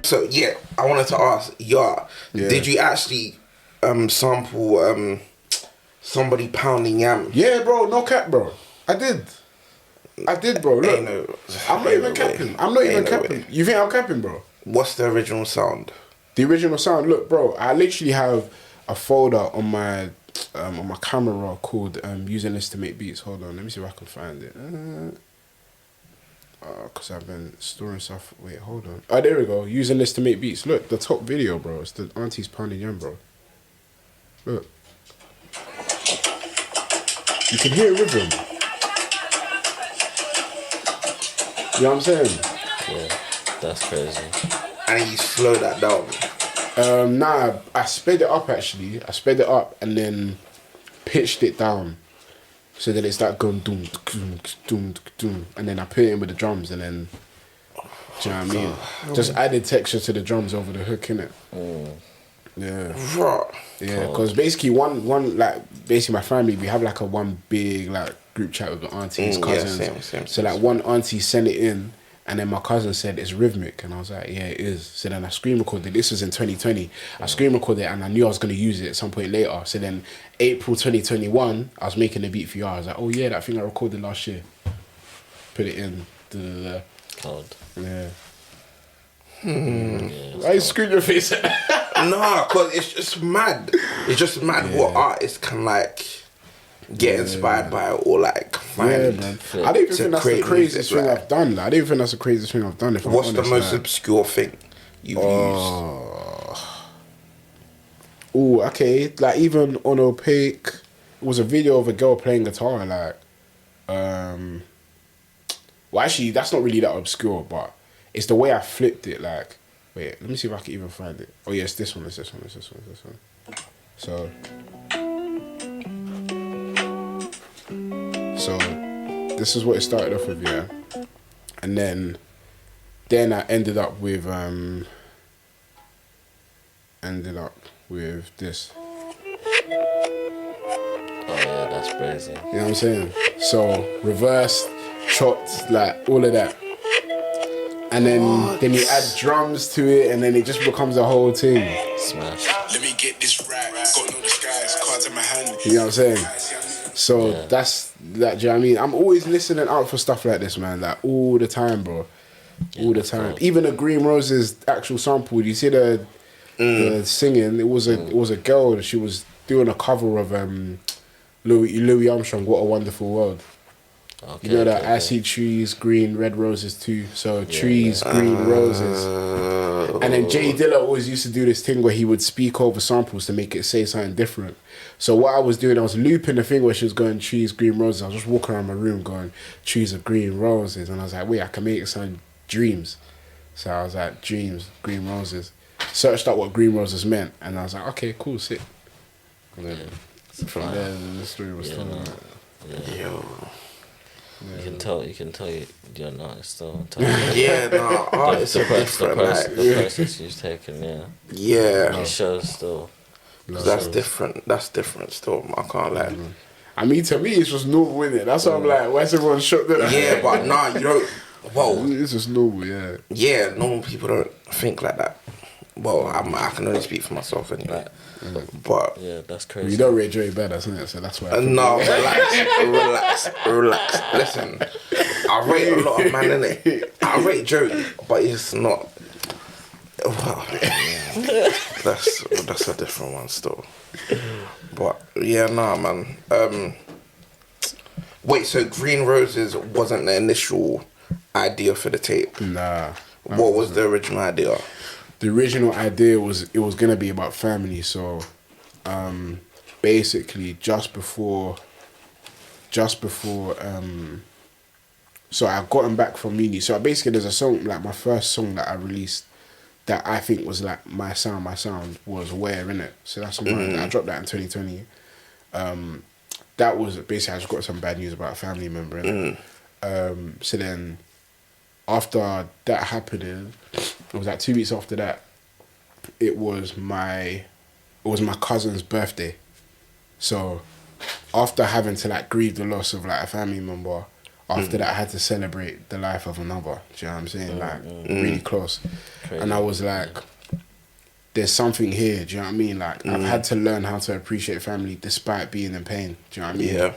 So yeah, I wanted to ask, did you actually sample somebody pounding yam? Yeah, bro, no cap, bro. I did, bro. Look, I'm not even capping. I'm not even capping. You think I'm capping, bro? What's the original sound? The original sound. Look, bro. I literally have a folder on my camera called "Using This to Make Beats." Hold on, let me see if I can find it. Cause I've been storing stuff. Wait, hold on. Oh, there we go. Using This to Make Beats. Look, the top video, bro. It's the aunties pounding yam, bro. Look. You can hear rhythm. You know what I'm saying? Yeah, that's crazy. And you slow that down. Nah, I sped it up actually. I sped it up and then pitched it down. So that it's like going doom, doom, doom, doom. And then I put it in with the drums and then, do you know what I mean? Just added texture to the drums over the hook, innit? Yeah. Right. Yeah, because basically basically my family, we have like a one big like group chat with the aunties, cousins. Yeah, same. So like one auntie sent it in and then my cousin said it's rhythmic and I was like, yeah, it is. So then I screen recorded, this was in 2020. I screen recorded it and I knew I was going to use it at some point later. So then April 2021, I was making a beat for y'all. I was like, oh yeah, that thing I recorded last year. Put it in. Cold. Yeah. Yeah, Why you screwing your face? Nah, cause it's just mad. It's just mad what artists can like get inspired by or like find. Yeah, man. I don't even think that's the craziest thing I've done. Like, I don't even think that's the craziest thing I've done. If what's I'm the honest, most like, obscure thing you've used? Oh, okay. Like even on Opaque, it was a video of a girl playing guitar. Like, well, actually, that's not really that obscure, but it's the way I flipped it. Like, wait, let me see if I can even find it. Oh yeah, it's this one. It's this one. It's this one. It's this one. So this is what it started off with, yeah. And then I ended up with this. Oh yeah, that's crazy. You know what I'm saying? So reversed, chopped, like all of that. And then you add drums to it and then it just becomes a whole thing. Smash. Let me get this right. Got no disguise, cards in my hand. You know what I'm saying? So that's that, do you know what I mean? I'm always listening out for stuff like this, man. Like all the time, bro. All the time. Even the Green Roses actual sample, you see the singing, it was a girl, she was doing a cover of Louis Armstrong, What a Wonderful World. Okay, You know that I see trees, green, red roses too. So trees, green, roses. And then Jay Dilla always used to do this thing where he would speak over samples to make it say something different. So what I was doing, I was looping the thing where she was going trees, green, roses. I was just walking around my room going trees of green, roses. And I was like, wait, I can make it sound dreams. So I was like, dreams, green roses. Searched up what green roses meant. And I was like, okay, cool, sick. And then from there, the story was told. Yo. You can tell you're not still. Yeah, no, artists are different. The process you've taken, Yeah. It shows still. That's different. That's different still. I can't lie. I mean, to me, it's just normal, isn't it? That's why I'm like, why is everyone shocked at that? Yeah, but nah, you don't. Whoa. It's just normal, yeah. Yeah, normal people don't think like that. Well, I can only speak for myself anyway. But Yeah, that's Well, crazy. you don't rate Dre better, isn't it? So that's why. no, relax. Listen, I rate a lot of man, innit? I rate Joey, but it's not. Well, that's a different one still. But yeah, nah, man. Wait, so Green Roses wasn't the initial idea for the tape? Nah. What was the original idea? The original idea was it was gonna be about family. So, basically, just before. So I got him back from uni. So basically, there's a song, like my first song that I released, that I think was like my sound was Where, innit? So that's something I dropped that in 2020. That was basically, I just got some bad news about a family member, innit? So then after that happening, it was like 2 weeks after that, it was my cousin's birthday. So after having to like grieve the loss of like a family member, After that, I had to celebrate the life of another. Do you know what I'm saying? Like, really close. Crazy. And I was like, there's something here. Do you know what I mean? Like, I've had to learn how to appreciate family despite being in pain. Do you know what I mean? Yeah.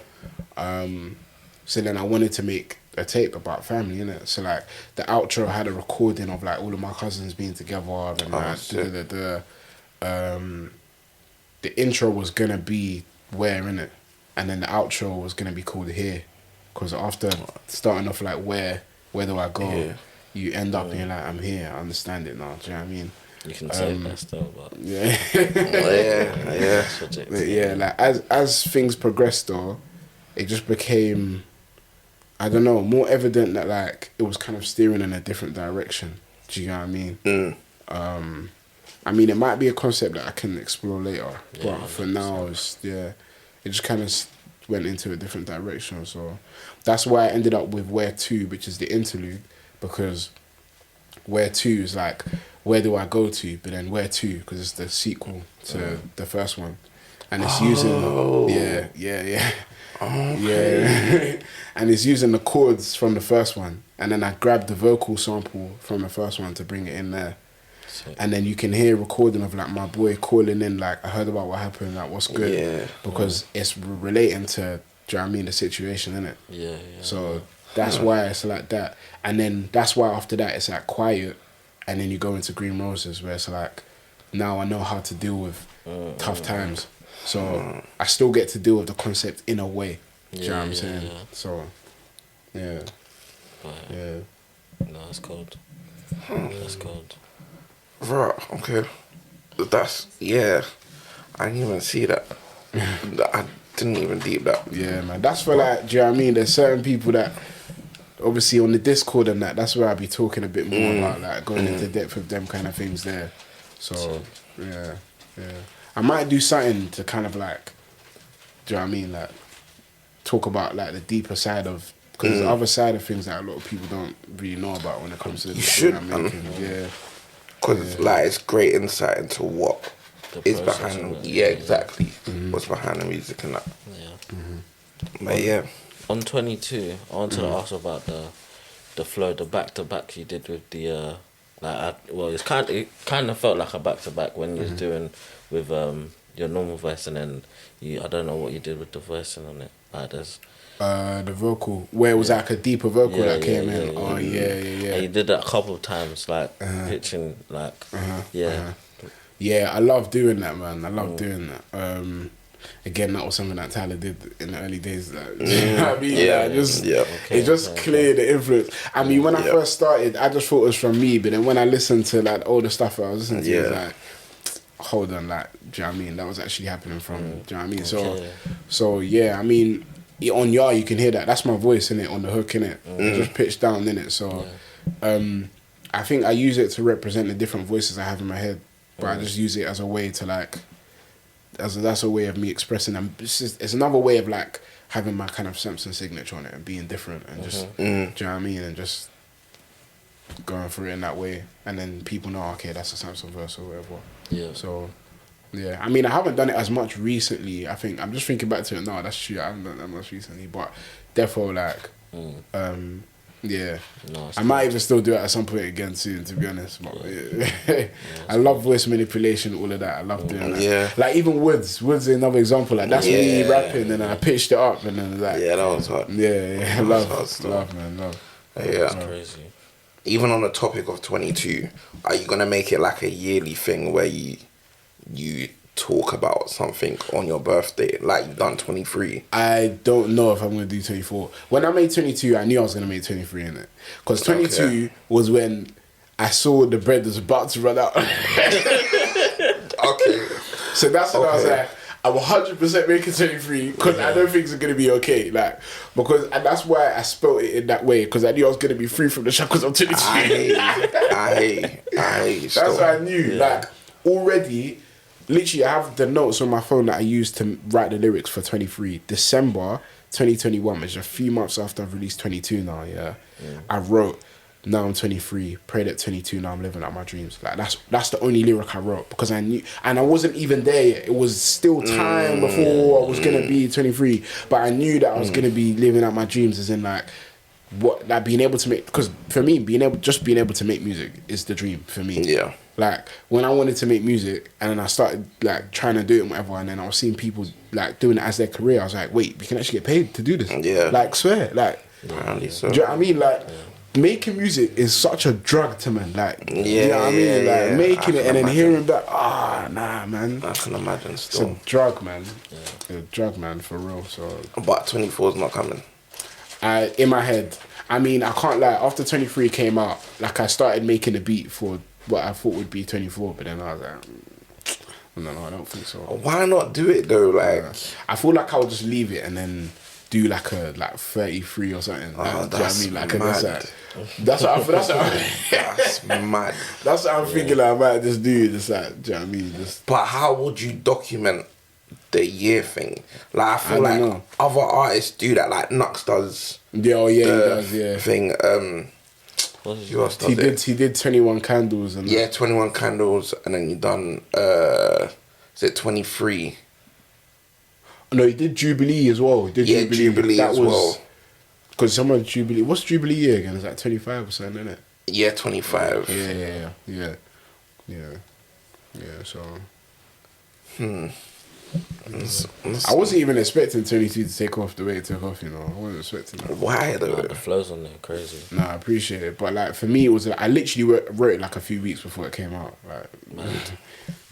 So then I wanted to make a tape about family, innit? So, like, the outro had a recording of, like, all of my cousins being together and, like, sick. the intro was gonna be Where, innit? And then the outro was gonna be called Here. Because after starting off like where do I go, Yeah. you end up being like, I'm here, I understand it now. Do you know what I mean? You can say that still, but Yeah. Yeah. subject. But yeah, like as things progressed though, it just became, I don't know, more evident that like it was kind of steering in a different direction. Do you know what I mean? I mean, it might be a concept that I can explore later, but for now, it just kind of went into a different direction. So that's why I ended up with Where To, which is the interlude, because Where To is like, where do I go to? But then Where To, because it's the sequel to the first one. And it's using, yeah. And it's using the chords from the first one. And then I grabbed the vocal sample from the first one to bring it in there. And then you can hear a recording of like my boy calling in, like, I heard about what happened, like, what's good? Yeah. Because it's relating to, do you know what I mean, the situation, innit? Yeah. So that's why it's like that. And then that's why after that it's like quiet. And then you go into Green Roses where it's like, now I know how to deal with tough times. So I still get to deal with the concept in a way. Do you know what I'm saying? Yeah. So, yeah. But, Yeah. no, it's cold. That's cold. Right, okay. That's, yeah. I didn't even see that. I didn't even deep that. Yeah, man. That's for like, do you know what I mean? There's certain people that, obviously on the Discord and that's where I'll be talking a bit more about, like, going into depth with them kind of things there. So, yeah. I might do something to kind of like, do you know what I mean? Like, talk about like the deeper side of, because there's the other side of things that a lot of people don't really know about when it comes to the should, I'm making. Yeah. Because like, it's great insight into what The is process behind, of it, exactly. What's behind the music and that. Yeah. But yeah. On 22, I wanted to ask about the flow, the back to back you did with the it kind of felt like a back to back when you was doing with your normal voice, and then I don't know what you did with the voicing on it. Like there's The vocal, where it was like a deeper vocal that came in. yeah. Oh yeah. And you did that a couple of times, like pitching, like Yeah, I love doing that, man. I love doing that. Again, that was something that Tyler did in the early days. Like, you know what I mean? It just cleared the influence. I mean, when I first started, I just thought it was from me, but then when I listened to like all the stuff I was listening to, it was like, hold on, like, do you know what I mean? That was actually happening from, do you know what I mean? So yeah, I mean, on Yar you can hear that. That's my voice, innit? On the hook, innit? It just pitched down, innit? So I think I use it to represent the different voices I have in my head, but I just use it as a way to like, that's a way of me expressing them. It's another way of like having my kind of Samson signature on it and being different and just, do you know what I mean? And just going through it in that way. And then people know, okay, that's a Samson verse or whatever. Yeah. So, yeah. I mean, I haven't done it as much recently. I think, I'm just thinking back to it now, that's true. I haven't done it that much recently. But therefore, like, yeah. No, I might even still do it at some point again soon, to be honest. But I love voice manipulation, all of that. I love doing that. Yeah. Like even Woods is another example. Like that's me rapping and I pitched it up and then like Yeah, that was hard. Yeah. Love, man. Yeah. That's crazy. Even on the topic of 22, are you gonna make it like a yearly thing where you talk about something on your birthday, like you've done 23? I don't know if I'm going to do 24. When I made 22, I knew I was going to make 23 in it. Because 22 was when I saw the bread was about to run out. Okay. So that's when I was like, I'm 100% making 23 because I know things are going to be okay. Like, and that's why I spelt it in that way, because I knew I was going to be free from the shackles of 22. I hate That's what I knew. Like, already... Literally, I have the notes on my phone that I used to write the lyrics for 23. December 2021, which is a few months after I've released 22 now, I wrote, now I'm 23, prayed at 22, now I'm living out my dreams. Like, that's the only lyric I wrote, because I knew, and I wasn't even there yet. It was still time before I was going to be 23, but I knew that I was going to be living out my dreams, as in, like, what like being able to make, because for me being able to make music is the dream for me. Yeah. Like when I wanted to make music and then I started like trying to do it and whatever, and then I was seeing people like doing it as their career, I was like, wait, we can actually get paid to do this. Yeah. Like swear, like Apparently so. do you know what I mean? Like making music is such a drug to man. Like Yeah, you know what I mean? yeah, Like yeah. making I it can and then imagine. hearing that, nah man. I can imagine It's still. a drug, man. It's a drug, man, for real. So But 24 is not coming. in my head, I mean, I can't lie. After 23 came out, like I started making a beat for what I thought would be 24, but then I was like, no, I don't think so. Why not do it though? Like, I feel like I would just leave it and then do like 33 or something. Like, do you know what I that's mean? Like, mad. that's what I feel. that's mad. That's what I'm thinking. Like, I might just do. Just like, do you know what I mean? Just But how would you document the year thing? Like, I feel I don't like know. other artists do that. Like, Nux does yeah, oh yeah, he the does. Yeah, thing. What is Who else does he it? did. He did 21 candles and Yeah, 21 Candles, and then you done, is it 23? No, he did Jubilee as well. He did Yeah, Jubilee that as was, well. Because someone Jubilee. What's Jubilee year again? It's like 25 or something, isn't it? Yeah, 25. Yeah. So I wasn't even expecting 22 to take off the way it took off. You know, I wasn't expecting that. Why though? the flows on there crazy. No, I appreciate it, but like for me, it was I literally wrote it like a few weeks before it came out.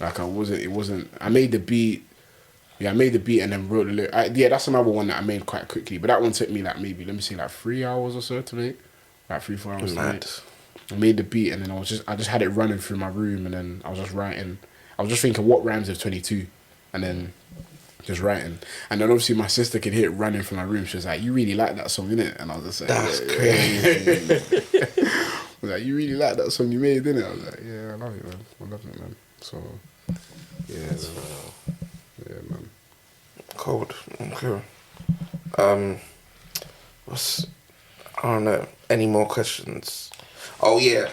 Like I wasn't. It wasn't. I made the beat. Yeah, I made the beat and then wrote the lyric. Yeah, that's another one that I made quite quickly. But that one took me like maybe, let me see, like 3 hours or so to make. Like 3-4 hours to Mad. make. I made the beat and then I just had it running through my room and then I was just writing. I was just thinking what rhymes with 22 and then just writing. And then obviously my sister could hear it running through my room. She was like, "You really like that song, innit?" And I was just like, That's yeah, crazy. I was like, "You really like that song you made, innit?" I was like, "Yeah, I love it, man. I love it, man." So, yeah, man. Cold. Okay. I don't know. Any more questions? Oh yeah.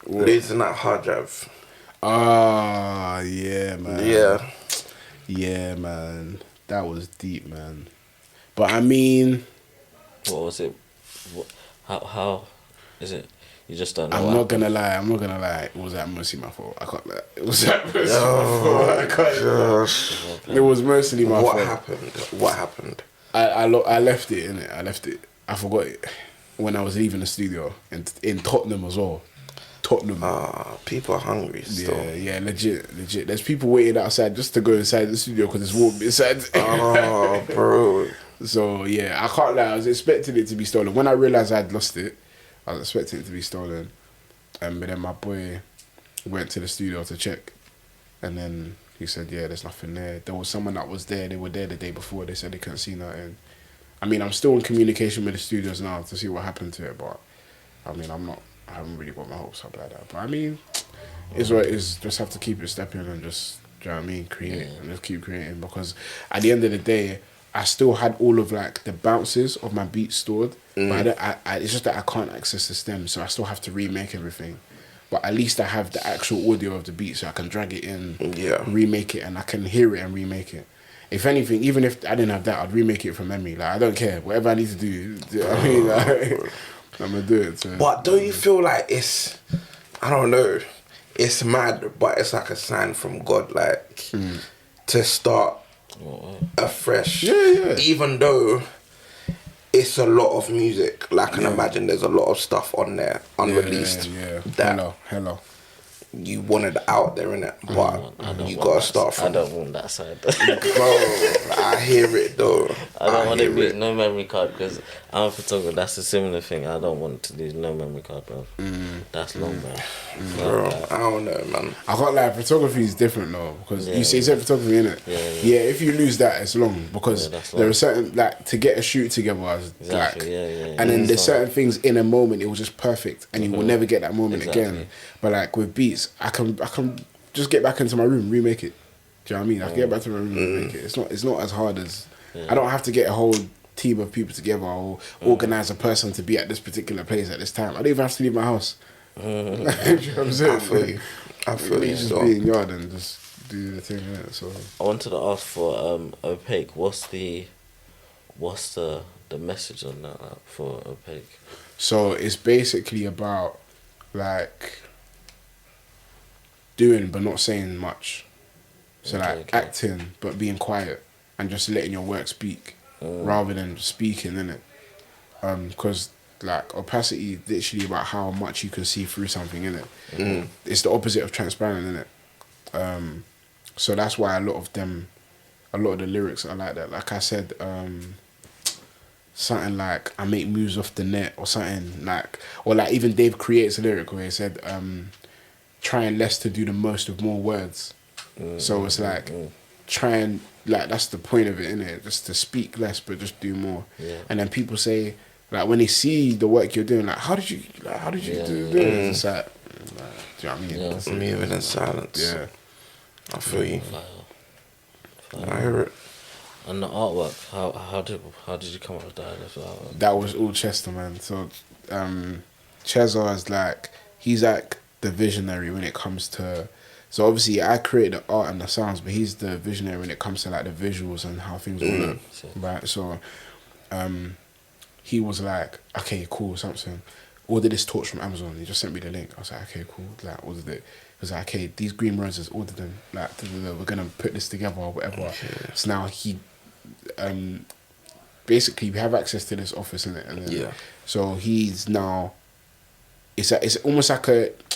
Losing that hard drive. Ah, yeah, man. Yeah. Yeah, man. That was deep, man. But I mean, What was it? How is it? You just don't know. I'm what not gonna lie. It was that mostly my fault. I can't lie. It was that mostly my fault. I can't lie. It was mostly my fault. What happened? I left it in it. I left it. I forgot it when I was leaving the studio in Tottenham as well. Tottenham. People are hungry still. Yeah, legit. There's people waiting outside just to go inside the studio because it's warm inside. Oh, bro. So yeah, I can't lie. I was expecting it to be stolen. When I realized I'd lost it, I was expecting it to be stolen. But then my boy went to the studio to check, and then he said, "Yeah, there's nothing there." There was someone that was there. They were there the day before. They said they couldn't see nothing. I mean, I'm still in communication with the studios now to see what happened to it, but I mean, I haven't really got my hopes up like that. But I mean, it's what it is. Just have to keep it stepping and just, do you know what I mean, create and just keep creating, because at the end of the day, I still had all of like the bounces of my beats stored, but it's just that I can't access the stems, so I still have to remake everything. But at least I have the actual audio of the beat, so I can drag it in, remake it, and I can hear it and remake it. If anything, even if I didn't have that, I'd remake it from memory. Like, I don't care. Whatever I need to do, you know what I mean? Like, I'm gonna do it. So. But don't you feel like it's, I don't know, it's mad, but it's like a sign from God, like, to start afresh. Yeah. Even though it's a lot of music, like, I can imagine there's a lot of stuff on there, unreleased, that Hello. you wanted out there, innit? But you gotta start from. I don't want that side. Bro, I hear it though. I don't want to hear be no memory card because I'm a photographer. That's a similar thing. I don't want to lose no memory card, bro. That's long, bro. Bro, I don't know, man. I can't lie, photography is different though, because you said photography, innit? Yeah. If you lose that, it's long, because there are certain, like, to get a shoot together, like, and then there's certain things in a moment, it was just perfect, and you will never get that moment again. But like with beats, I can just get back into my room, remake it. Do you know what I mean? I can get back to my room and remake it. It's not as hard as, I don't have to get a whole team of people together or organise a person to be at this particular place at this time. I don't even have to leave my house. Do you know what I'm saying? I feel you. Just be in yard and just do the thing, innit? So I wanted to ask for Opaque. What's the what's the message on that for Opaque? So it's basically about like doing but not saying much. So like acting but being quiet and just letting your work speak rather than speaking, innit? Because like opacity is literally about how much you can see through something, innit? It's the opposite of transparent, innit? So that's why a lot of the lyrics are like that. Like I said, something like I make moves off the net or something like, or like even Dave creates a lyric where he said, trying less to do the most with more words. So it's like trying, like that's the point of it, innit? Just to speak less but just do more. Yeah. And then people say, like when they see the work you're doing, like how did you do this? It's like, do you know what I mean? Yeah. Moving in silence. Yeah. I feel you. Fire. I hear it. And the artwork, how did you come up with that as well? That was all Chester, man. So Chezza is like, he's like the visionary when it comes to, so obviously I create the art and the sounds, but he's the visionary when it comes to like the visuals and how things all look, right? So he was like, okay, cool, Samson, order this torch from Amazon. He just sent me the link. I was like, okay, cool, like ordered it. He was like, okay, these green roses, order them, like we're gonna put this together or whatever. So now he basically we have access to this office in it, and then, so he's now, it's almost like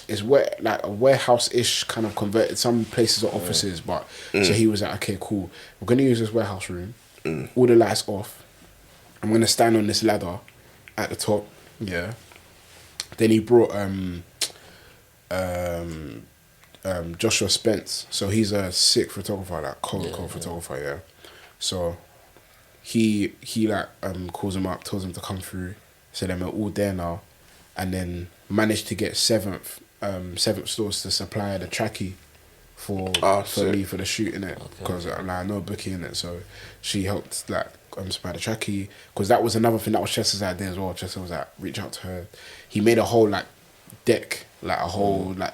it's like a warehouse-ish kind of converted. Some places are offices, but so he was like, okay, cool, we're gonna use this warehouse room, all the lights off, I'm gonna stand on this ladder at the top, yeah. Then he brought Joshua Spence, so he's a sick photographer, like cold photographer, yeah. So he like calls him up, tells him to come through. So then we're all there now, and then managed to get seventh stores to supply the trackie for me for the shoot in it, because like no booking in it. So she helped like supply the trackie, because that was another thing that was Chester's idea as well. Chester was like, reach out to her. He made a whole like deck, like a whole like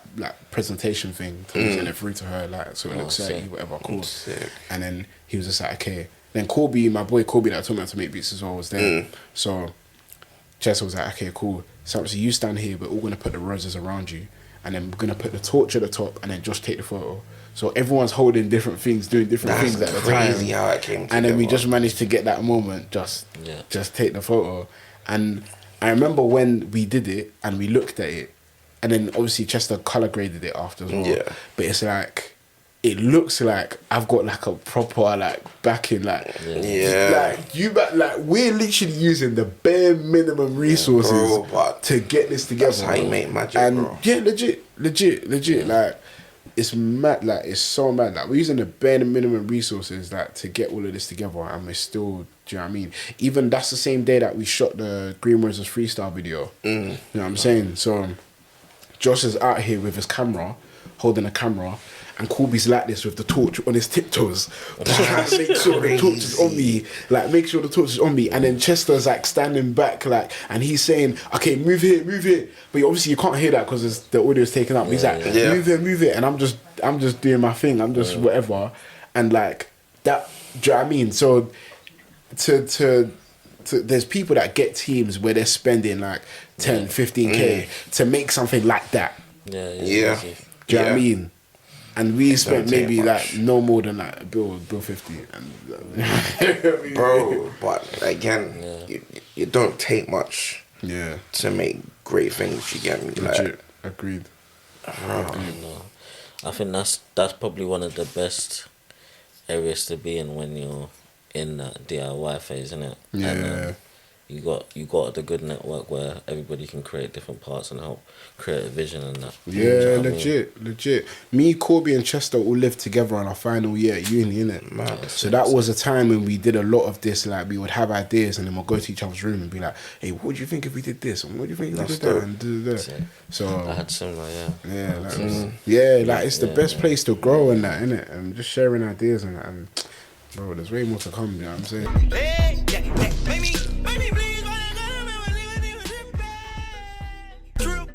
presentation thing to send it through to her, like so it looks like whatever, cool. And then he was just like, okay. Then Corby, my boy Corby that told me how to make beats as well, was there. So Chester was like, okay, cool. So you stand here, we're all gonna put the roses around you, and then we're gonna put the torch at the top, and then just take the photo. So everyone's holding different things, doing different things at the time. Crazy how it came together. And then we just managed to get that moment, just take the photo. And I remember when we did it and we looked at it, and then obviously Chester color graded it after as well. Yeah. But it's like, it looks like I've got like a proper like backing, like like we're literally using the bare minimum resources to get this together. That's how you make magic, and bro. Yeah, legit. Like it's mad, like it's so mad. Like we're using the bare minimum resources like to get all of this together, and we're still. Do you know what I mean? Even that's the same day that we shot the Green Roses freestyle video. You know what I'm saying? So Josh is out here with his camera, holding a camera. And Corby's like this with the torch on his tiptoes. Make sure the torch is on me. Like, make sure the torch is on me. And then Chester's like standing back, like, and he's saying, okay, move here. But obviously you can't hear that because the audio's taken up. He's like, move it. And I'm just doing my thing. I'm just whatever. And like, that, do you know what I mean? So, to there's people that get teams where they're spending like 10, 15K to make something like that. Do you know what I mean? And we spent maybe like no more than like bill 50. And, bro, but again, you don't take much to make great things. You get me? Legit. Agreed. I think that's probably one of the best areas to be in when you're in the DIY phase, isn't it? Yeah. And, you got the good network where everybody can create different parts and help create a vision and that. Yeah, legit. Me, Corby and Chester all lived together on our final year at uni, innit? So that was a time when we did a lot of this, like we would have ideas and then we'll go to each other's room and be like, hey, what do you think if we did this? And what do you think if we did that? And so I had similar, like it's the best place to grow and that, innit? And just sharing ideas and that, and bro, there's way more to come, you know what I'm saying?